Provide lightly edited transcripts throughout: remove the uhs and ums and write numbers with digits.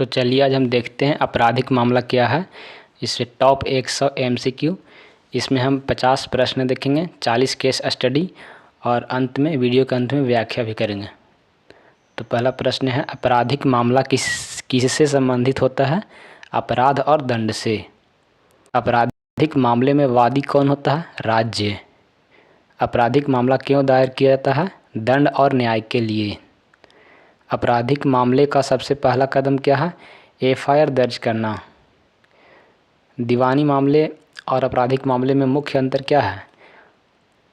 तो चलिए आज हम देखते हैं आपराधिक मामला क्या है। इससे टॉप 100 MCQ, इसमें हम 50 प्रश्न देखेंगे, 40 केस स्टडी और अंत में वीडियो के अंत में व्याख्या भी करेंगे। तो पहला प्रश्न है, आपराधिक मामला किससे संबंधित होता है? अपराध और दंड से। आपराधिक मामले में वादी कौन होता है? राज्य। आपराधिक मामला क्यों दायर किया जाता है? दंड और न्याय के लिए। आपराधिक मामले का सबसे पहला कदम क्या है? FIR दर्ज करना। दीवानी मामले और आपराधिक मामले में मुख्य अंतर क्या है?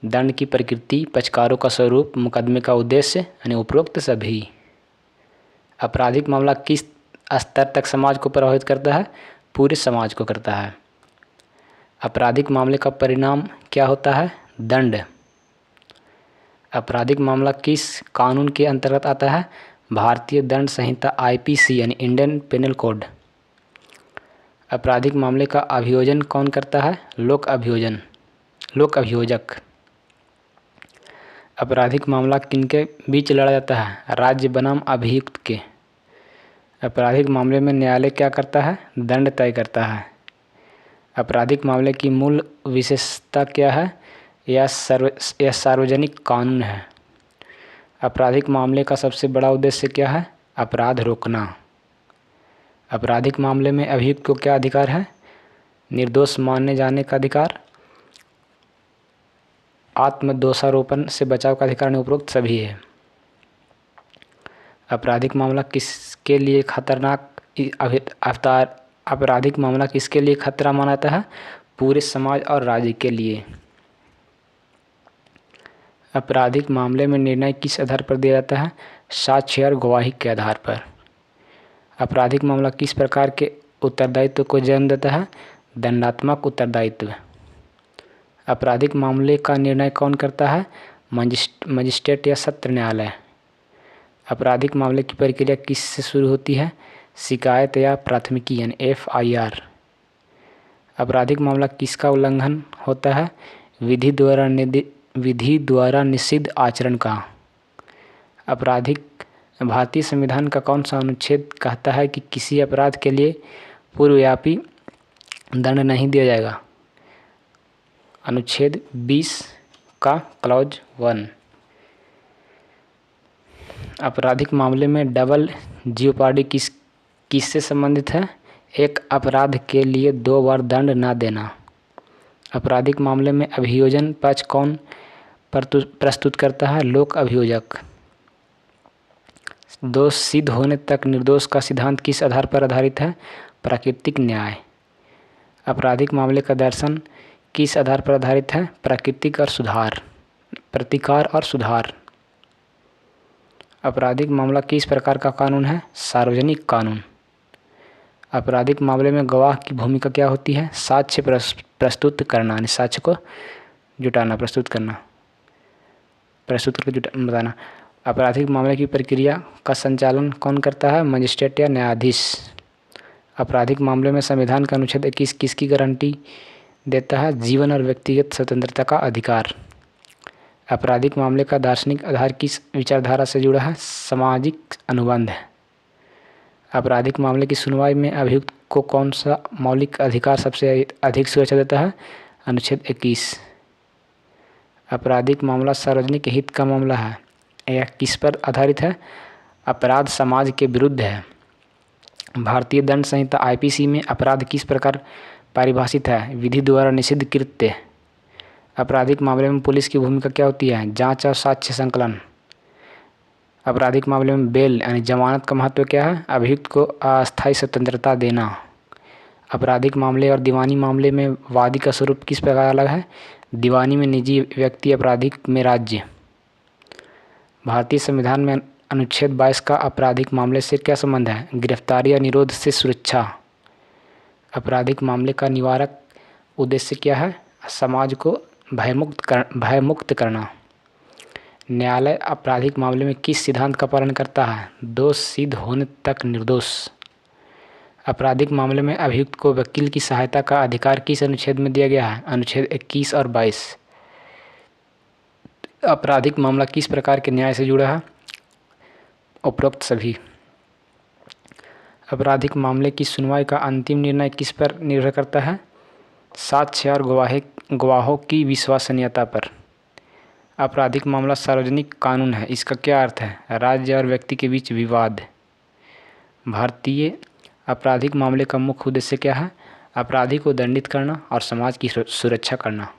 दंड की प्रकृति, पक्षकारों का स्वरूप, मुकदमे का उद्देश्य, यानी उपरोक्त सभी। आपराधिक मामला किस स्तर तक समाज को प्रभावित करता है? पूरे समाज को करता है। आपराधिक मामले का परिणाम क्या होता है? दंड। आपराधिक मामला किस कानून के अंतर्गत आता है? भारतीय दंड संहिता IPC यानी इंडियन पेनल कोड। आपराधिक मामले का अभियोजन कौन करता है? लोक अभियोजक। आपराधिक मामला किनके बीच लड़ा जाता है? राज्य बनाम अभियुक्त के। आपराधिक मामले में न्यायालय क्या करता है? दंड तय करता है। आपराधिक मामले की मूल विशेषता क्या है? यह सार्वजनिक कानून है। आपराधिक मामले का सबसे बड़ा उद्देश्य क्या है? अपराध रोकना। आपराधिक मामले में अभियुक्त को क्या अधिकार है? निर्दोष माने जाने का अधिकार, आत्मदोषारोपण से बचाव का अधिकार, उपरोक्त सभी है। आपराधिक मामला किसके लिए खतरनाक आपराधिक मामला किसके लिए खतरा माना जाता है? पूरे समाज और राज्य के लिए। आपराधिक मामले में निर्णय किस आधार पर दिया जाता है? साक्ष्य और गवाही के आधार पर। आपराधिक मामला किस प्रकार के उत्तरदायित्व को जन्म देता है? दंडात्मक उत्तरदायित्व। आपराधिक मामले का निर्णय कौन करता है? मजिस्ट्रेट या सत्र न्यायालय। आपराधिक मामले की प्रक्रिया किससे शुरू होती है? शिकायत या प्राथमिकी यानी FIR। आपराधिक मामला किसका उल्लंघन होता है? विधि द्वारा निषिद्ध आचरण का। भारतीय संविधान का कौन सा अनुच्छेद कहता है कि किसी अपराध के लिए पूर्वव्यापी दंड नहीं दिया जाएगा? अनुच्छेद 20 का क्लॉज 1। आपराधिक मामले में डबल जियोपार्डी किससे संबंधित है? एक अपराध के लिए 2 बार दंड न देना। आपराधिक मामले में अभियोजन पक्ष कौन प्रस्तुत करता है? लोक अभियोजक। दोष सिद्ध होने तक निर्दोष का सिद्धांत किस आधार पर आधारित है? प्राकृतिक न्याय। आपराधिक मामले का दर्शन किस आधार पर आधारित है? प्रतिकार और सुधार। आपराधिक मामला किस प्रकार का कानून है? सार्वजनिक कानून। आपराधिक मामले में गवाह की भूमिका क्या होती है? साक्ष्य प्रस्तुत करना, यानी साक्ष्य को जुटाना, प्रस्तुत करके बताना। आपराधिक मामले की प्रक्रिया का संचालन कौन करता है? मजिस्ट्रेट या न्यायाधीश। आपराधिक मामले में संविधान का अनुच्छेद 21 किसकी गारंटी देता है? जीवन और व्यक्तिगत स्वतंत्रता का अधिकार। आपराधिक मामले का दार्शनिक आधार किस विचारधारा से जुड़ा है? सामाजिक अनुबंध। आपराधिक मामले की सुनवाई में अभियुक्त को कौन सा मौलिक अधिकार सबसे अधिक सुरक्षा देता है? अनुच्छेद 21। आपराधिक मामला सार्वजनिक हित का मामला है। यह किस पर आधारित है? अपराध समाज के विरुद्ध है। भारतीय दंड संहिता IPC में अपराध किस प्रकार परिभाषित है? विधि द्वारा निषिद्ध कृत्य। आपराधिक मामले में पुलिस की भूमिका क्या होती है? जांच और साक्ष्य संकलन। आपराधिक मामले में बेल यानी जमानत का महत्व क्या है? अभियुक्त को अस्थायी स्वतंत्रता देना। आपराधिक मामले और दीवानी मामले में वादी का स्वरूप किस प्रकार अलग है? दीवानी में निजी व्यक्ति, आपराधिक में राज्य। भारतीय संविधान में अनुच्छेद 22 का आपराधिक मामले से क्या संबंध है? गिरफ्तारी या निरोध से सुरक्षा। आपराधिक मामले का निवारक उद्देश्य क्या है? समाज को भयमुक्त करना। न्यायालय आपराधिक मामले में किस सिद्धांत का पालन करता है? दोष सिद्ध होने तक निर्दोष। आपराधिक मामले में अभियुक्त को वकील की सहायता का अधिकार किस अनुच्छेद में दिया गया है? अनुच्छेद 21 और 22। आपराधिक मामला किस प्रकार के न्याय से जुड़ा है? उपरोक्त सभी। आपराधिक मामले की सुनवाई का अंतिम निर्णय किस पर निर्भर करता है? साक्ष्य और गवाहों की विश्वसनीयता पर। आपराधिक मामला सार्वजनिक कानून है, इसका क्या अर्थ है? राज्य और व्यक्ति के बीच विवाद। भारतीय आपराधिक मामले का मुख्य उद्देश्य क्या है? अपराधी को दंडित करना और समाज की सुरक्षा करना।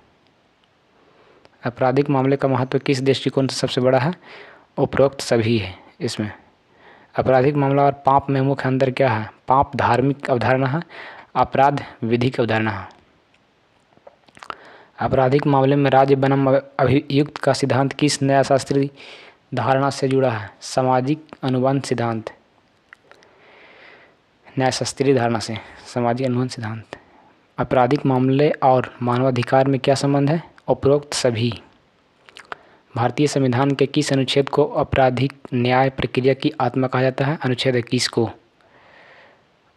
आपराधिक मामले का महत्व किस दृष्टिकोण से सबसे बड़ा है? उपरोक्त सभी है इसमें। आपराधिक मामला और पाप में मुख्य अंतर क्या है? पाप धार्मिक अवधारणा है, अपराध विधिक अवधारणा है। आपराधिक मामले में राज्य बनाम अभियुक्त का सिद्धांत किस न्यायशास्त्रीय धारणा से जुड़ा है? सामाजिक अनुबंध सिद्धांत। न्यायशास्त्रीय धारणा से सामाजिक अनुबंध सिद्धांत। आपराधिक मामले और मानवाधिकार में क्या संबंध है? उपरोक्त सभी। भारतीय संविधान के किस अनुच्छेद को आपराधिक न्याय प्रक्रिया की आत्मा कहा जाता है? अनुच्छेद 21 को।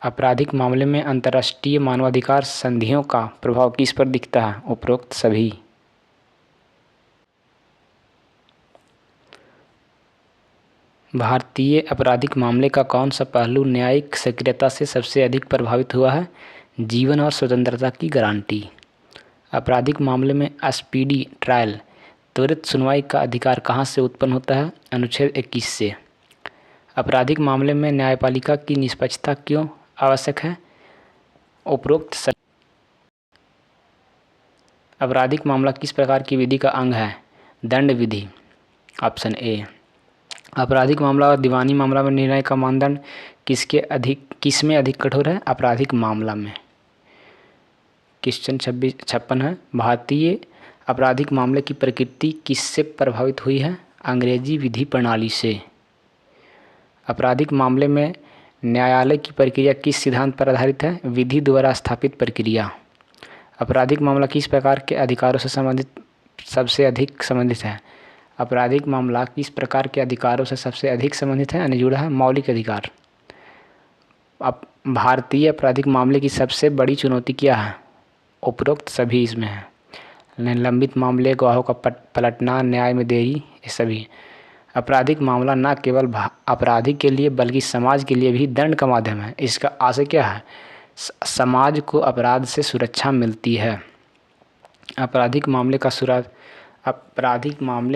आपराधिक मामले में अंतर्राष्ट्रीय मानवाधिकार संधियों का प्रभाव किस पर दिखता है? उपरोक्त सभी। भारतीय आपराधिक मामले का कौन सा पहलू न्यायिक सक्रियता से सबसे अधिक प्रभावित हुआ है? जीवन और स्वतंत्रता की गारंटी। आपराधिक मामले में स्पीडी ट्रायल त्वरित सुनवाई का अधिकार कहाँ से उत्पन्न होता है? अनुच्छेद 21 से। आपराधिक मामले में न्यायपालिका की निष्पक्षता क्यों आवश्यक है? उपरोक्त। आपराधिक मामला किस प्रकार की विधि का अंग है? दंड विधि। Option A. आपराधिक मामला और दीवानी मामला में निर्णय का मानदंड किसमें अधिक कठोर है? आपराधिक मामला में। क्वेश्चन 56 है, भारतीय आपराधिक मामले की प्रकृति किससे प्रभावित हुई है? अंग्रेजी विधि प्रणाली से। आपराधिक मामले में न्यायालय की प्रक्रिया किस सिद्धांत पर आधारित है? विधि द्वारा स्थापित प्रक्रिया। आपराधिक मामला किस प्रकार के अधिकारों से सबसे अधिक संबंधित है? आपराधिक मामला किस प्रकार के अधिकारों से सबसे अधिक संबंधित है? यानी जुड़ा है मौलिक अधिकार। अब भारतीय आपराधिक मामले की सबसे बड़ी चुनौती क्या है? उपरोक्त सभी इसमें है। लंबित मामले, गवाहों का पलटना, न्याय में देरी, ये सभी। आपराधिक मामला न केवल अपराधी के लिए बल्कि समाज के लिए भी दंड का माध्यम है। इसका आशय क्या है? समाज को अपराध से सुरक्षा मिलती है। आपराधिक मामले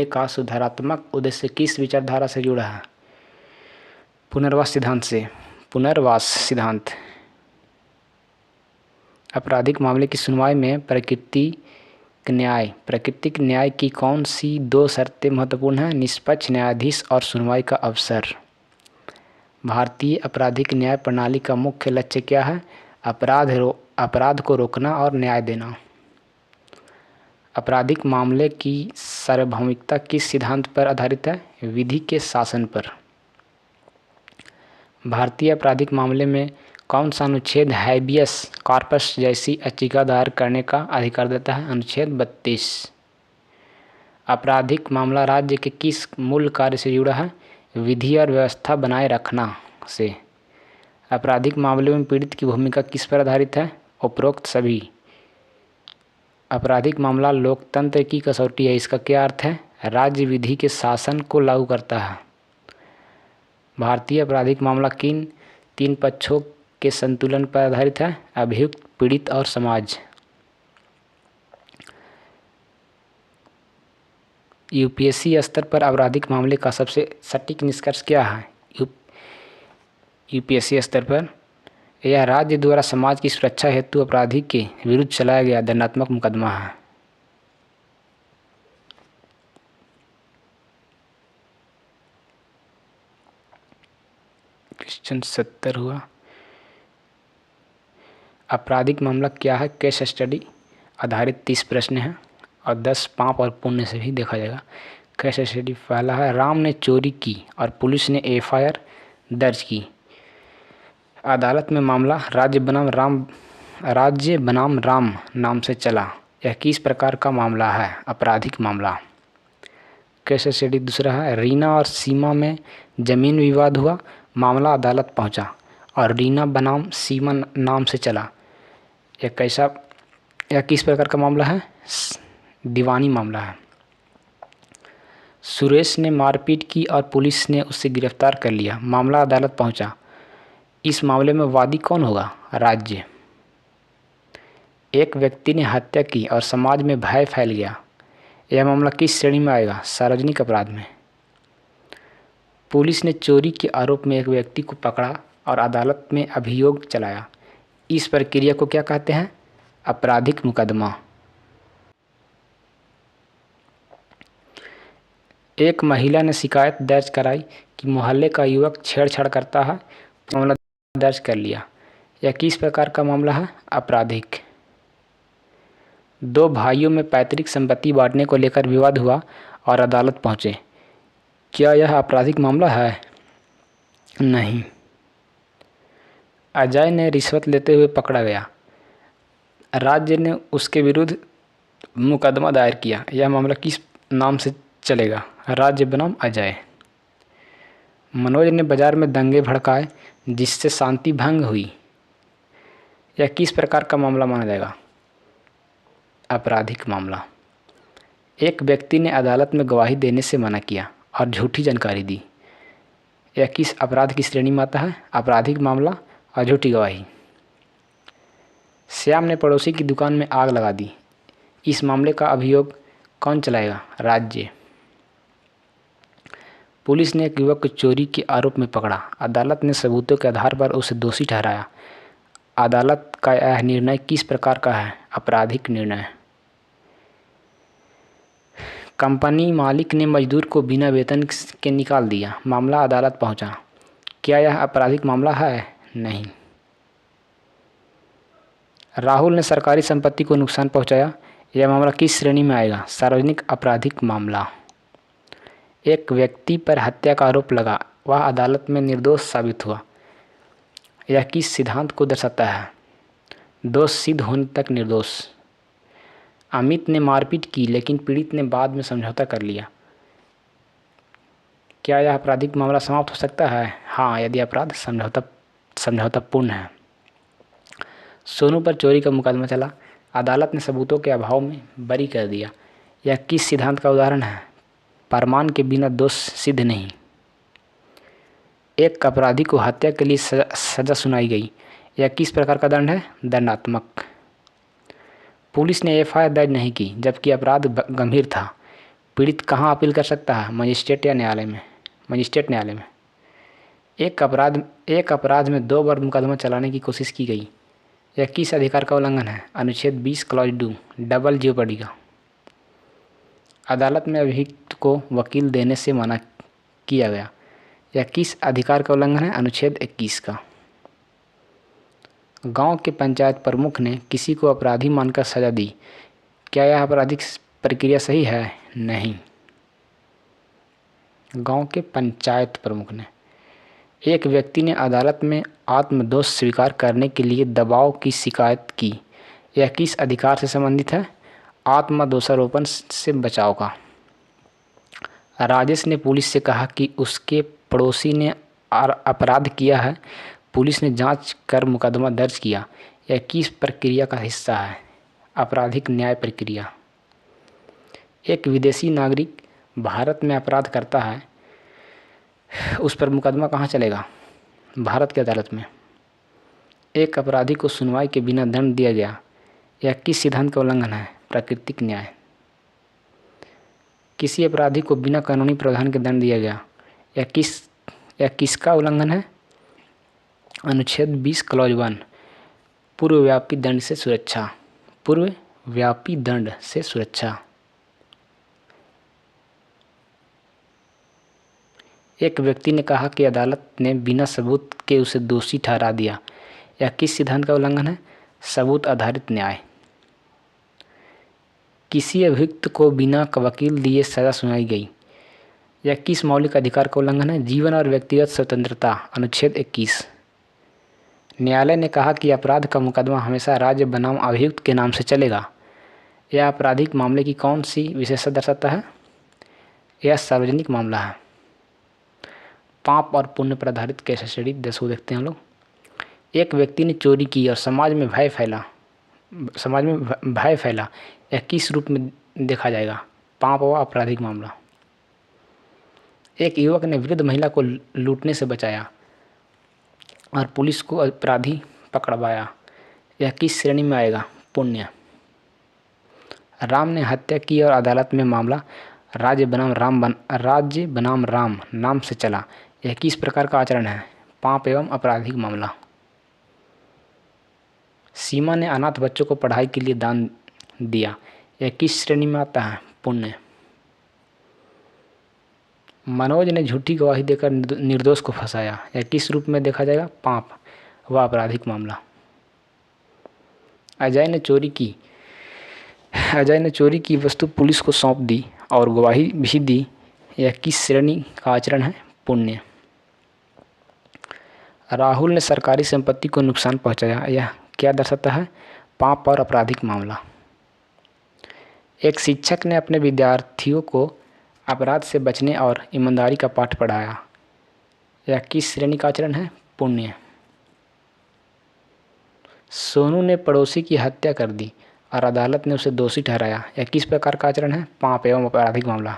का सुधारात्मक उद्देश्य किस विचारधारा से जुड़ा है? पुनर्वास सिद्धांत से। पुनर्वास सिद्धांत। आपराधिक मामले की सुनवाई में प्राकृतिक न्याय की कौन सी दो शर्तें महत्वपूर्ण हैं? निष्पक्ष न्यायाधीश और सुनवाई का अवसर। भारतीय आपराधिक न्याय प्रणाली का मुख्य लक्ष्य क्या है? अपराध को रोकना और न्याय देना। आपराधिक मामले की सार्वभौमिकता किस सिद्धांत पर आधारित है? विधि के शासन पर। भारतीय आपराधिक मामले में कौन सा अनुच्छेद हैबियस कॉर्पस जैसी याचिका दायर करने का अधिकार देता है? अनुच्छेद 32। आपराधिक मामला राज्य के किस मूल कार्य से जुड़ा है? विधि और व्यवस्था बनाए रखना से। आपराधिक मामले में पीड़ित की भूमिका किस पर आधारित है? उपरोक्त सभी। आपराधिक मामला लोकतंत्र की कसौटी है, इसका क्या अर्थ है? राज्य विधि के शासन को लागू करता है। भारतीय आपराधिक मामला किन तीन पक्षों के संतुलन पर आधारित है? अभियुक्त, पीड़ित और समाज। यूपीएससी स्तर पर आपराधिक मामले का सबसे सटीक निष्कर्ष क्या है? यूपीएससी स्तर पर यह राज्य द्वारा समाज की सुरक्षा हेतु अपराधी के विरुद्ध चलाया गया दंडात्मक मुकदमा है। क्वेश्चन 70 हुआ। आपराधिक मामला क्या है? केस स्टडी आधारित 30 प्रश्न हैं और 10 पाप और पुण्य से भी देखा जाएगा। केस स्टडी पहला है, राम ने चोरी की और पुलिस ने एफआईआर दर्ज की। अदालत में मामला राज्य बनाम राम नाम से चला। यह किस प्रकार का मामला है? आपराधिक मामला। केस स्टडी दूसरा है, रीना और सीमा में जमीन विवाद हुआ, मामला अदालत पहुंचा और रीना बनाम सीमा नाम से चला। यह किस प्रकार का मामला है? दीवानी मामला है। सुरेश ने मारपीट की और पुलिस ने उसे गिरफ्तार कर लिया, मामला अदालत पहुंचा। इस मामले में वादी कौन होगा? राज्य। एक व्यक्ति ने हत्या की और समाज में भय फैल गया, यह मामला किस श्रेणी में आएगा? सार्वजनिक अपराध में। पुलिस ने चोरी के आरोप में एक व्यक्ति को पकड़ा और अदालत में अभियोग चलाया, इस प्रक्रिया को क्या कहते हैं? आपराधिक मुकदमा। एक महिला ने शिकायत दर्ज कराई कि मोहल्ले का युवक छेड़छाड़ करता है, मामला दर्ज कर लिया, यह किस प्रकार का मामला है? आपराधिक। दो भाइयों में पैतृक संपत्ति बांटने को लेकर विवाद हुआ और अदालत पहुंचे, क्या यह आपराधिक मामला है? नहीं। अजय ने रिश्वत लेते हुए पकड़ा गया, राज्य ने उसके विरुद्ध मुकदमा दायर किया, यह मामला किस नाम से चलेगा? राज्य बनाम अजय। मनोज ने बाजार में दंगे भड़काए जिससे शांति भंग हुई, यह किस प्रकार का मामला माना जाएगा? आपराधिक मामला। एक व्यक्ति ने अदालत में गवाही देने से मना किया और झूठी जानकारी दी, यह किस अपराध की श्रेणी में आता है? आपराधिक मामला और झूठी गवाही। श्याम ने पड़ोसी की दुकान में आग लगा दी, इस मामले का अभियोग कौन चलाएगा? राज्य। पुलिस ने एक युवक को चोरी के आरोप में पकड़ा, अदालत ने सबूतों के आधार पर उसे दोषी ठहराया, अदालत का यह निर्णय किस प्रकार का है? आपराधिक निर्णय। कंपनी मालिक ने मजदूर को बिना वेतन के निकाल दिया, मामला अदालत पहुंचा, क्या यह आपराधिक मामला है? नहीं। राहुल ने सरकारी संपत्ति को नुकसान पहुंचाया, यह मामला किस श्रेणी में आएगा? सार्वजनिक आपराधिक मामला। एक व्यक्ति पर हत्या का आरोप लगा, वह अदालत में निर्दोष साबित हुआ, यह किस सिद्धांत को दर्शाता है? दोष सिद्ध होने तक निर्दोष। अमित ने मारपीट की लेकिन पीड़ित ने बाद में समझौता कर लिया, क्या यह आपराधिक मामला समाप्त हो सकता है? हाँ, यदि अपराध समझौतापूर्ण है। सोनू पर चोरी का मुकदमा चला, अदालत ने सबूतों के अभाव में बरी कर दिया, यह किस सिद्धांत का उदाहरण है? प्रमाण के बिना दोष सिद्ध नहीं। एक अपराधी को हत्या के लिए सजा सुनाई गई, यह किस प्रकार का दंड है? दंडात्मक। पुलिस ने एफआईआर दर्ज नहीं की जबकि अपराध गंभीर था, पीड़ित कहाँ अपील कर सकता है? मजिस्ट्रेट न्यायालय में। एक अपराध में 2 बार मुकदमा चलाने की कोशिश की गई, यह किस अधिकार का उल्लंघन है? अनुच्छेद 20 क्लॉज 2 डबल जेओपर्डी का। अदालत में अभियुक्त को वकील देने से मना किया गया, यह किस अधिकार का उल्लंघन है? अनुच्छेद 21 का। गांव के पंचायत प्रमुख ने किसी को अपराधी मानकर सजा दी, क्या यह आपराधिक प्रक्रिया सही है? नहीं। गांव के पंचायत प्रमुख ने। एक व्यक्ति ने अदालत में आत्मदोष स्वीकार करने के लिए दबाव की शिकायत की, यह किस अधिकार से संबंधित है? आत्मदोषारोपण से बचाव का। राजेश ने पुलिस से कहा कि उसके पड़ोसी ने अपराध किया है, पुलिस ने जांच कर मुकदमा दर्ज किया, यह किस प्रक्रिया का हिस्सा है? आपराधिक न्याय प्रक्रिया। एक विदेशी नागरिक भारत में अपराध करता है, उस पर मुकदमा कहाँ चलेगा? भारत की अदालत में। एक अपराधी को सुनवाई के बिना दंड दिया गया, यह किस सिद्धांत का उल्लंघन है? प्राकृतिक न्याय। किसी अपराधी को बिना कानूनी प्रावधान के दंड दिया गया, यह किसका उल्लंघन है? अनुच्छेद 20 क्लॉज 1 पूर्वव्यापी दंड से सुरक्षा। एक व्यक्ति ने कहा कि अदालत ने बिना सबूत के उसे दोषी ठहरा दिया, यह किस सिद्धांत का उल्लंघन है? सबूत आधारित न्याय। किसी अभियुक्त को बिना वकील दिए सजा सुनाई गई, यह किस मौलिक अधिकार का उल्लंघन है? जीवन और व्यक्तिगत स्वतंत्रता। अनुच्छेद 21। न्यायालय ने कहा कि अपराध का मुकदमा हमेशा राज्य बनाम अभियुक्त के नाम से चलेगा, यह आपराधिक मामले की कौन सी विशेषता दर्शाता है? यह सार्वजनिक मामला है। पाप और पुण्य पर आधारित केस स्टडी 10 को देखते हैं हम लोग। एक व्यक्ति ने चोरी की और समाज में भय फैला, यह किस रूप में देखा जाएगा? पाप व आपराधिक मामला। एक युवक ने वृद्ध महिला को लूटने से बचाया, और पुलिस को अपराधी पकड़वाया, यह किस श्रेणी में आएगा? पुण्य। राम ने हत्या की और अदालत में मामला राज्य बनाम राम नाम से चला, यह किस प्रकार का आचरण है? पाप एवं आपराधिक मामला। सीमा ने अनाथ बच्चों को पढ़ाई के लिए दान दिया, यह किस श्रेणी में आता है? पुण्य। मनोज ने झूठी गवाही देकर निर्दोष को फंसाया, यह किस रूप में देखा जाएगा? पाप व आपराधिक मामला। अजय ने चोरी की वस्तु पुलिस को सौंप दी और गवाही भी दी, यह किस श्रेणी का आचरण है? पुण्य। राहुल ने सरकारी संपत्ति को नुकसान पहुंचाया, यह क्या दर्शाता है? पाप और आपराधिक मामला। एक शिक्षक ने अपने विद्यार्थियों को अपराध से बचने और ईमानदारी का पाठ पढ़ाया, यह किस श्रेणी का आचरण है? पुण्य। सोनू ने पड़ोसी की हत्या कर दी और अदालत ने उसे दोषी ठहराया, यह किस प्रकार का आचरण है? पाप एवं आपराधिक मामला।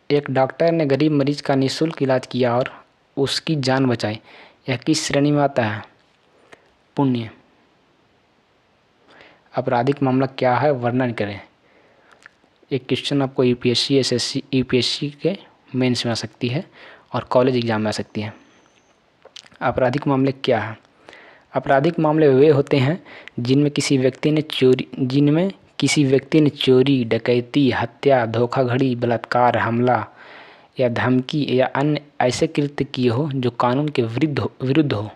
एक डॉक्टर ने गरीब मरीज का निःशुल्क इलाज किया और उसकी जान बचाई, यह किस श्रेणी में आता है? पुण्य। आपराधिक मामला क्या है, वर्णन करें। एक क्वेश्चन आपको यूपीएससी, एसएससी, यूपीएससी के मेंस में आ सकती है और कॉलेज एग्जाम में आ सकती है। आपराधिक मामले क्या है? आपराधिक मामले वे होते हैं जिनमें किसी व्यक्ति ने चोरी, डकैती, हत्या, धोखाधड़ी, बलात्कार, हमला या धमकी या अन्य ऐसे कृत्य किए हो जो कानून के विरुद्ध हो।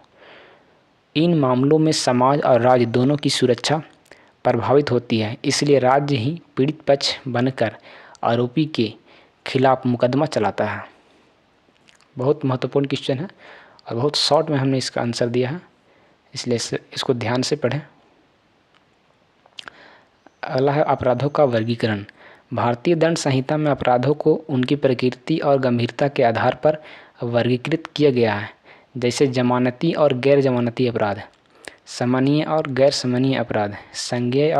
इन मामलों में समाज और राज्य दोनों की सुरक्षा प्रभावित होती है, इसलिए राज्य ही पीड़ित पक्ष बनकर आरोपी के खिलाफ मुकदमा चलाता है। बहुत महत्वपूर्ण क्वेश्चन है और बहुत शॉर्ट में हमने इसका आंसर दिया है, इसलिए इसको ध्यान से पढ़ें। अगला है अपराधों का वर्गीकरण। भारतीय दंड संहिता में अपराधों को उनकी प्रकृति और गंभीरता के आधार पर वर्गीकृत किया गया है, जैसे जमानती और गैर जमानती अपराध, सामान्य और गैर सामान्य अपराध, संज्ञेय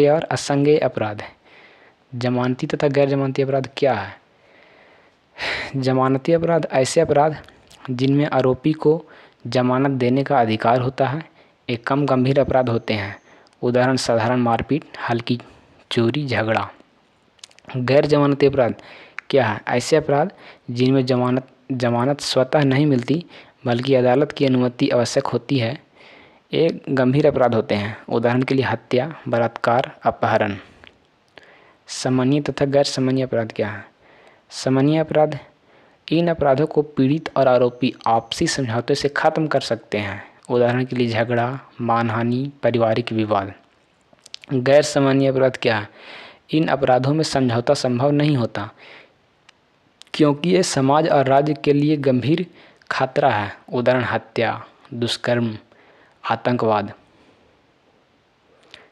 और असंज्ञेय अपराध। जमानती तथा गैर जमानती अपराध क्या है? जमानती अपराध ऐसे अपराध जिनमें आरोपी को जमानत देने का अधिकार होता है, एक कम गंभीर अपराध होते हैं, उदाहरण साधारण मारपीट, हल्की चोरी, झगड़ा। गैर जमानती अपराध क्या है? ऐसे अपराध जिनमें जमानत स्वतः नहीं मिलती बल्कि अदालत की अनुमति आवश्यक होती है, एक गंभीर अपराध होते हैं, उदाहरण के लिए हत्या, बलात्कार, अपहरण। सामान्य तथा गैर सामान्य अपराध क्या है? सामान्य अपराध इन अपराधों को पीड़ित और आरोपी आपसी समझौते से खत्म कर सकते हैं, उदाहरण के लिए झगड़ा, मानहानि, पारिवारिक विवाद। गैर सामान्य अपराध क्या है? इन अपराधों में समझौता संभव नहीं होता क्योंकि ये समाज और राज्य के लिए गंभीर खतरा है, उदाहरण हत्या, दुष्कर्म, आतंकवाद।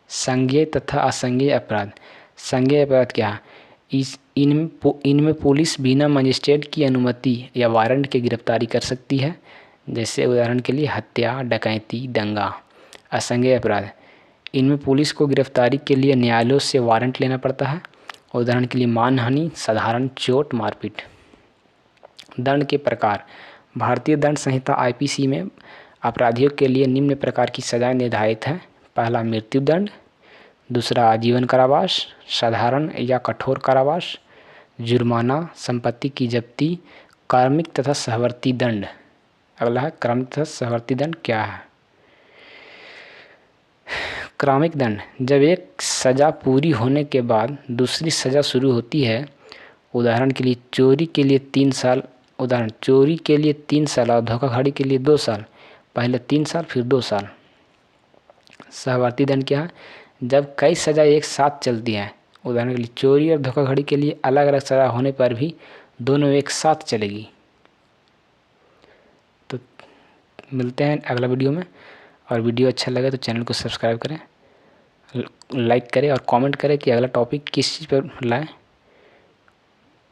संज्ञेय तथा असंज्ञेय अपराध। संज्ञेय अपराध क्या है? इनमें पुलिस बिना मजिस्ट्रेट की अनुमति या वारंट के गिरफ्तारी कर सकती है, जैसे उदाहरण के लिए हत्या, डकैती, दंगा। असंज्ञेय अपराध इनमें पुलिस को गिरफ्तारी के लिए न्यायालयों से वारंट लेना पड़ता है, उदाहरण के लिए मानहानि, साधारण चोट, मारपीट। दंड के प्रकार। भारतीय दंड संहिता आईपीसी में अपराधियों के लिए निम्न प्रकार की सजाएं निर्धारित हैं। पहला मृत्युदंड, दूसरा आजीवन कारावास, साधारण या कठोर कारावास, जुर्माना, संपत्ति की जब्ती, कार्मिक तथा सहवर्ती दंड। अगला है कार्मिक तथा सहवर्ती दंड क्या है? क्रमिक दंड जब एक सज़ा पूरी होने के बाद दूसरी सज़ा शुरू होती है, उदाहरण के लिए चोरी के लिए 3 साल और धोखाधड़ी के लिए 2 साल, पहले 3 साल फिर 2 साल। सहवर्ती दंड क्या है? जब कई सज़ा एक साथ चलती है, उदाहरण के लिए चोरी और धोखाधड़ी के लिए अलग अलग सज़ा होने पर भी दोनों एक साथ चलेगी। तो मिलते हैं अगला वीडियो में, और वीडियो अच्छा लगे तो चैनल को सब्सक्राइब करें, लाइक करें और कमेंट करें कि अगला टॉपिक किस चीज़ पर लाएं।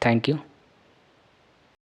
Thank you.